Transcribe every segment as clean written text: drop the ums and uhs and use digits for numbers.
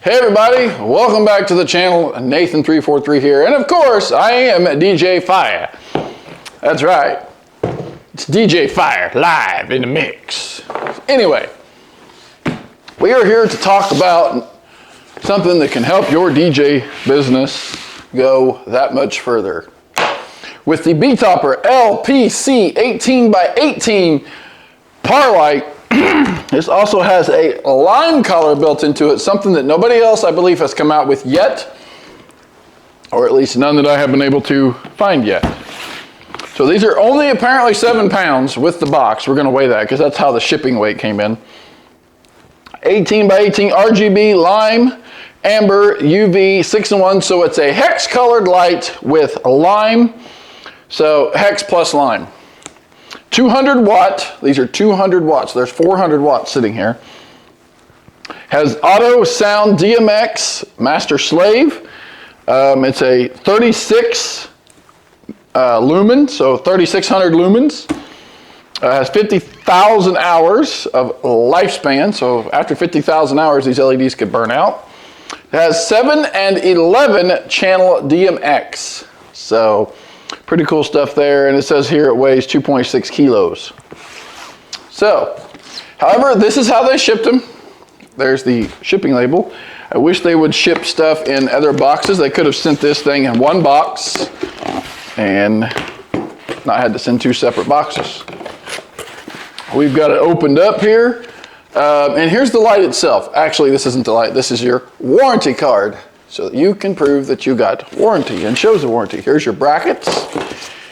Hey everybody, welcome back to the channel. Nathan343 here, and of course I am DJ Fire. That's right, it's DJ Fire live in the mix. Anyway, we are here to talk about something that can help your DJ business go that much further. With the Betopper LPC1818 par light, this also has a lime collar built into it, something that nobody else, I believe, has come out with yet, or at least none that I have been able to find yet. So these are only apparently 7 pounds with the box. We're going to weigh that because that's how the shipping weight came in. 18 by 18 RGB Lime, Amber, UV, 6-in-1, so it's a hex colored light with lime, so hex plus lime. 200 watt, these are 200 watts, there's 400 watts sitting here. Has auto sound DMX, master slave. It's a 36 lumen, so 3600 lumens. Has 50,000 hours of lifespan, so after 50,000 hours these LEDs could burn out. It has 7 and 11 channel DMX, so pretty cool stuff there, and it says here it weighs 2.6 kilos. So, however, this is how they shipped them. There's the shipping label. I wish they would ship stuff in other boxes. They could have sent this thing in one box and not had to send 2 separate boxes. We've got it opened up here, and here's the light itself. Actually, this isn't the light. This is your warranty card, so that you can prove that you got warranty, and shows the warranty. Here's your brackets,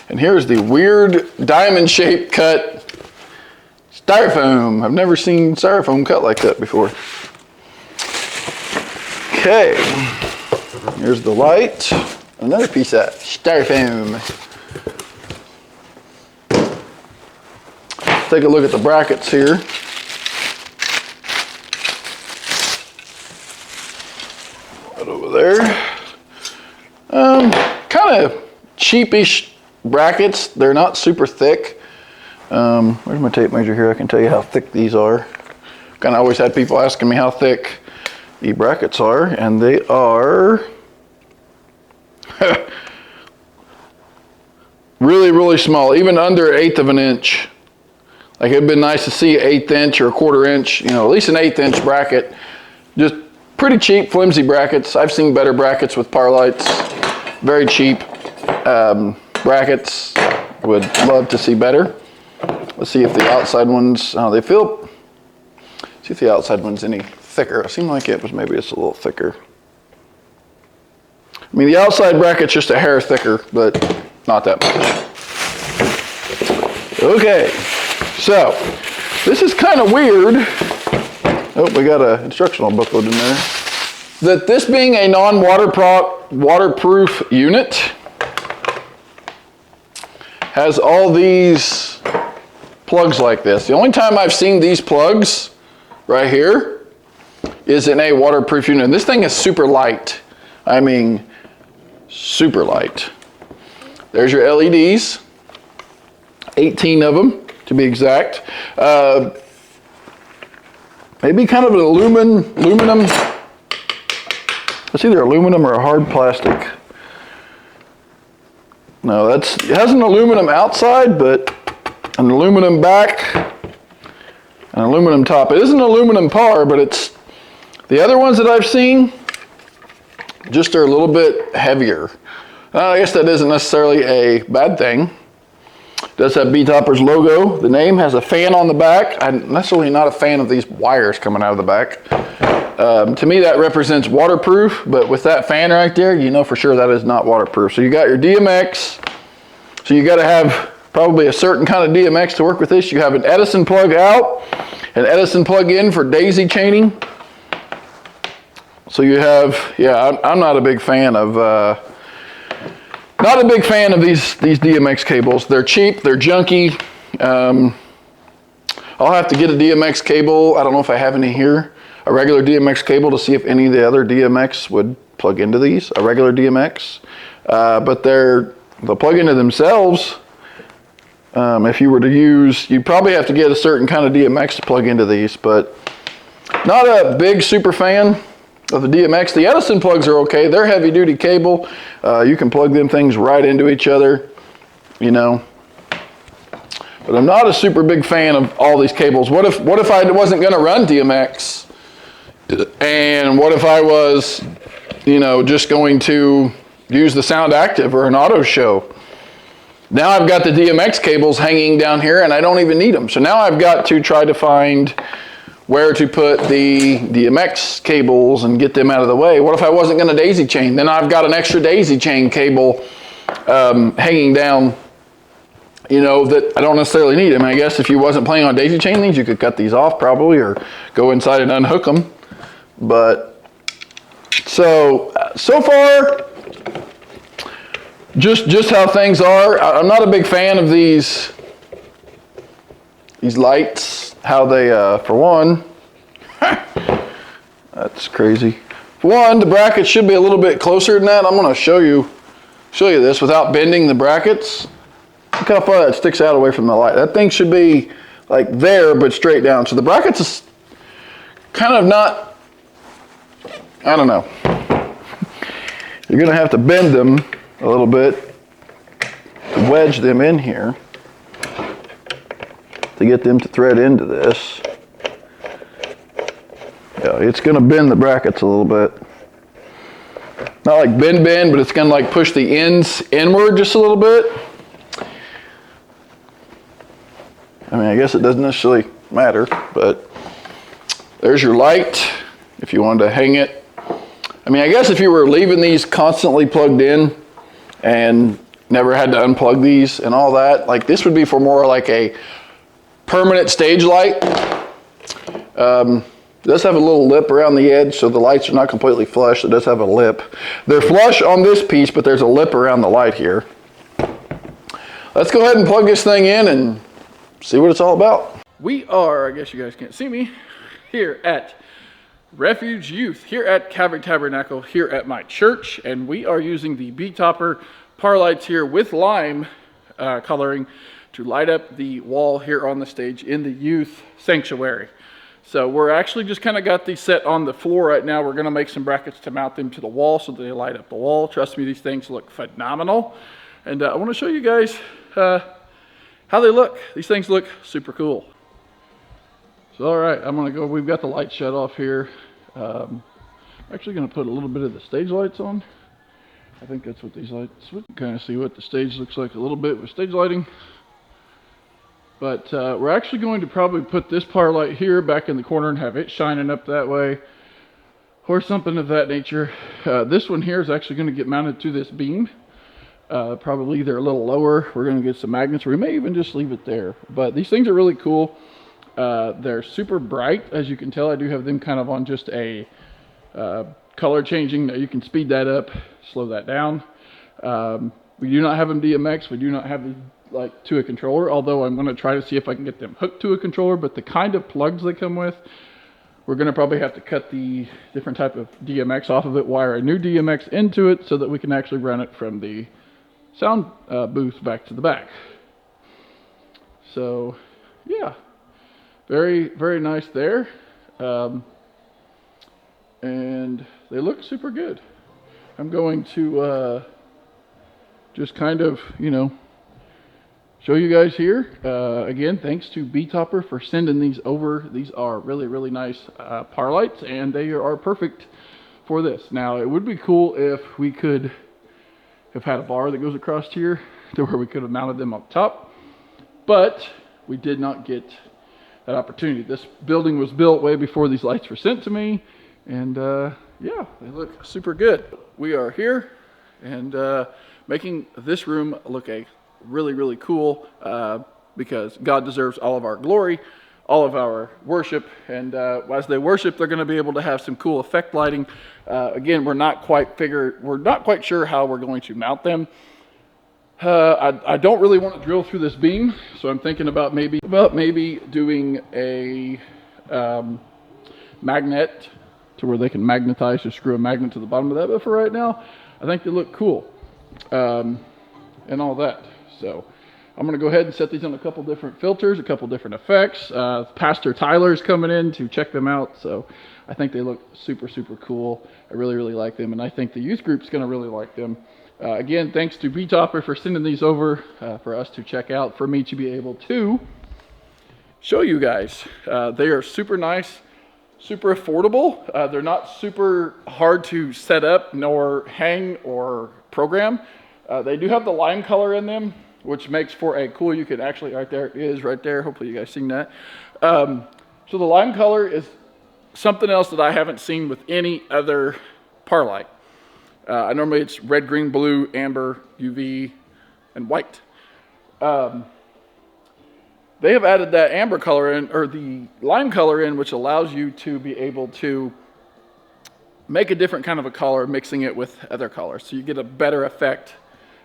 and here's the weird diamond-shaped cut styrofoam. I've never seen styrofoam cut like that before. Okay, here's the light. Another piece of styrofoam. Take a look at the brackets here. Over there. Kind of cheapish brackets. They're not super thick. Where's my tape measure here? I can tell you how thick these are. Kind of always had people asking me how thick the brackets are, and they are really, really small, even under 1/8 of an inch. Like, it'd been nice to see 1/8 inch or 1/4 inch, you know, at least an 1/8 inch bracket. Just pretty cheap, flimsy brackets. I've seen better brackets with par lights. Very cheap brackets. Would love to see better. Let's see if the outside ones, how they feel. See if the outside one's any thicker. It seemed like it was maybe just a little thicker. I mean, the outside bracket's just a hair thicker, but not that much. Okay, so this is kind of weird. Oh, we got an instructional booklet in there. That this being a non-waterproof unit has all these plugs like this. The only time I've seen these plugs right here is in a waterproof unit. And this thing is super light. I mean, super light. There's your LEDs, 18 of them to be exact. Maybe kind of an aluminum, it's either aluminum or a hard plastic. No, it has an aluminum outside, but an aluminum back, an aluminum top. It is an aluminum par, but it's, the other ones that I've seen just are a little bit heavier. I guess that isn't necessarily a bad thing. It does have Betopper's logo. The name has a fan on the back. I'm necessarily not a fan of these wires coming out of the back. To me, that represents waterproof, but with that fan right there, you know for sure that is not waterproof. So you got your DMX. So you got to have probably a certain kind of DMX to work with this. You have an Edison plug out, an Edison plug in for daisy chaining. So you have, yeah, I'm not a big fan of these DMX cables. They're cheap, they're junky. I'll have to get a DMX cable. I don't know if I have any here. A regular DMX cable to see if any of the other DMX would plug into these, a regular DMX. But they'll plug into themselves. If you were to use, you'd probably have to get a certain kind of DMX to plug into these, but not a big super fan. of the DMX. The Edison plugs are okay. They're heavy duty cable. You can plug them things right into each other, you know. But I'm not a super big fan of all these cables. What if I wasn't going to run DMX? And what if I was, you know, just going to use the Sound Active or an auto show? Now I've got the DMX cables hanging down here and I don't even need them. So now I've got to try to find where to put the DMX cables and get them out of the way. What if I wasn't going to daisy chain? Then I've got an extra daisy chain cable hanging down, you know, that I don't necessarily need. I mean, I guess if you wasn't planning on daisy chain these, you could cut these off probably or go inside and unhook them. But so far, just how things are. I'm not a big fan of these lights. How they, for one, that's crazy. For one, the brackets should be a little bit closer than that. I'm going to show you this without bending the brackets. Look how far that sticks out away from the light. That thing should be like there, but straight down. So the brackets is kind of not, I don't know. You're going to have to bend them a little bit to wedge them in here to get them to thread into this. Yeah, it's going to bend the brackets a little bit. Not like bend, but it's going to like push the ends inward just a little bit. I mean, I guess it doesn't necessarily matter, but there's your light if you wanted to hang it. I mean, I guess if you were leaving these constantly plugged in and never had to unplug these and all that, like this would be for more like a permanent stage light. It does have a little lip around the edge, so the lights are not completely flush. It does have a lip. They're flush on this piece, but there's a lip around the light here. Let's go ahead and plug this thing in and see what it's all about. We are, I guess you guys can't see me, here at Refuge Youth, here at Calvary Tabernacle, here at my church, and we are using the Betopper par lights here with lime coloring to light up the wall here on the stage in the youth sanctuary. So we're actually just kind of got these set on the floor right now. We're going to make some brackets to mount them to the wall so that they light up the wall. Trust me, these things look phenomenal. And I want to show you guys how they look. These things look super cool. So all right, I'm going to go. We've got the light shut off here. I'm actually going to put a little bit of the stage lights on. I think that's what these lights would kind of see what the stage looks like a little bit with stage lighting. But we're actually going to probably put this par light here back in the corner and have it shining up that way or something of that nature. This one here is actually going to get mounted to this beam. Probably either a little lower. We're going to get some magnets, or we may even just leave it there. But these things are really cool. They're super bright. As you can tell, I do have them kind of on just a color changing. Now you can speed that up, slow that down. We do not have them DMX. We do not have them like to a controller, although I'm going to try to see if I can get them hooked to a controller. But the kind of plugs they come with, we're going to probably have to cut the different type of DMX off of it, wire a new DMX into it so that we can actually run it from the sound booth back to the back. So yeah, very, very nice there. And they look super good. I'm going to just kind of, you know, show you guys here. Again, thanks to Betopper for sending these over. These are really, really nice par lights, and they are perfect for this. Now, it would be cool if we could have had a bar that goes across here to where we could have mounted them up top, but we did not get that opportunity. This building was built way before these lights were sent to me, and yeah, they look super good. We are here and making this room look really, really cool because God deserves all of our glory, all of our worship, and as they worship, they're going to be able to have some cool effect lighting. Again, we're not quite sure how we're going to mount them. I don't really want to drill through this beam, so I'm thinking about maybe doing a magnet to where they can magnetize or screw a magnet to the bottom of that. But for right now, I think they look cool and all that. So I'm going to go ahead and set these on a couple different filters, a couple different effects. Pastor Tyler's coming in to check them out, so I think they look super, super cool. I really, really like them, and I think the youth group's going to really like them. Again, thanks to Betopper for sending these over for us to check out, for me to be able to show you guys. They are super nice, super affordable. They're not super hard to set up, nor hang or program. They do have the lime color in them, which makes for a cool, you can actually, right there it is, right there. Hopefully you guys seen that. So the lime color is something else that I haven't seen with any other par light. Normally it's red, green, blue, amber, UV, and white. They have added that amber color in, or the lime color in, which allows you to be able to make a different kind of a color, mixing it with other colors. So you get a better effect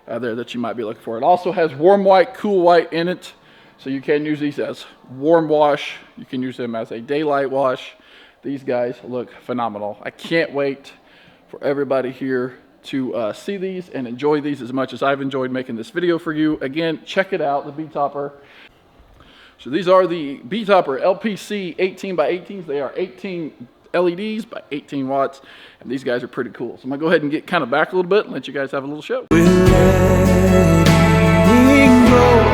there that you might be looking for. It also has warm white, cool white in it. So you can use these as warm wash. You can use them as a daylight wash. These guys look phenomenal. I can't wait for everybody here to see these and enjoy these as much as I've enjoyed making this video for you. Again, check it out, the Betopper. So these are the Betopper LPC18x18s. They are 18 LEDs by 18 watts, and these guys are pretty cool. So I'm gonna go ahead and get kind of back a little bit and let you guys have a little show. We're letting go.